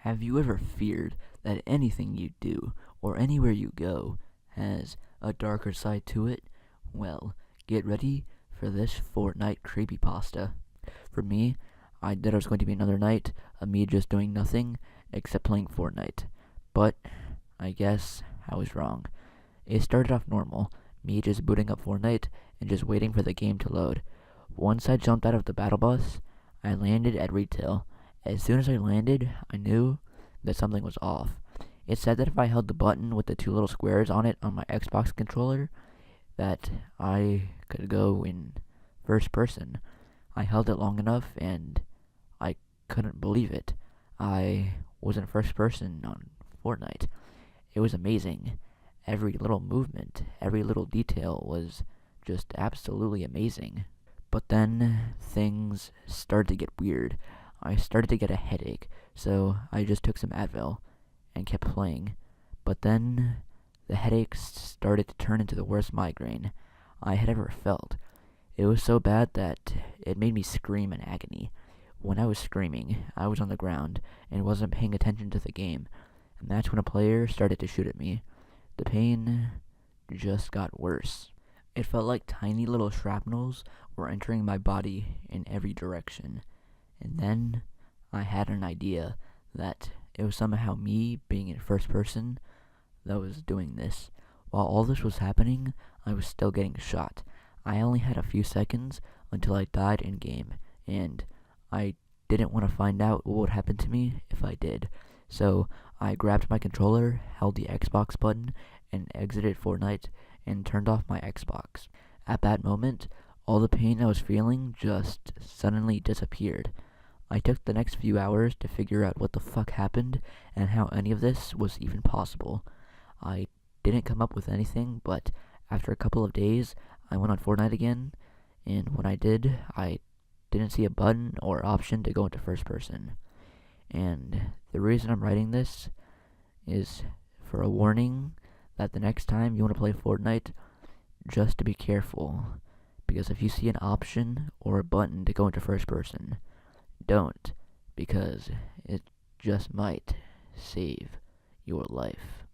Have you ever feared that anything you do or anywhere you go has a darker side to it? Well, get ready for this Fortnite Creepypasta. For me, I thought it was going to be another night of me just doing nothing except playing Fortnite. But I guess I was wrong. It started off normal, me just booting up Fortnite and just waiting for the game to load. Once I jumped out of the battle bus, I landed at retail. As soon as I landed, I knew that something was off. It said that if I held the button with the two little squares on it on my Xbox controller, that I could go in first person. I held it long enough and I couldn't believe it. I was in first person on Fortnite. It was amazing. Every little movement, every little detail was just absolutely amazing. But then things started to get weird. I started to get a headache, so I just took some Advil and kept playing. But then the headaches started to turn into the worst migraine I had ever felt. It was so bad that it made me scream in agony. When I was screaming, I was on the ground and wasn't paying attention to the game, and that's when a player started to shoot at me. The pain just got worse. It felt like tiny little shrapnels were entering my body in every direction. And then I had an idea that it was somehow me being in first person that was doing this. While all this was happening, I was still getting shot. I only had a few seconds until I died in game, and I didn't want to find out what would happen to me if I did. So I grabbed my controller, held the Xbox button, and exited Fortnite and turned off my Xbox. At that moment, all the pain I was feeling just suddenly disappeared. I took the next few hours to figure out what the fuck happened and how any of this was even possible. I didn't come up with anything, but after a couple of days, I went on Fortnite again, and when I did, I didn't see a button or option to go into first person. And the reason I'm writing this is for a warning that the next time you want to play Fortnite, just to be careful. Because if you see an option or a button to go into first person, don't, because it just might save your life.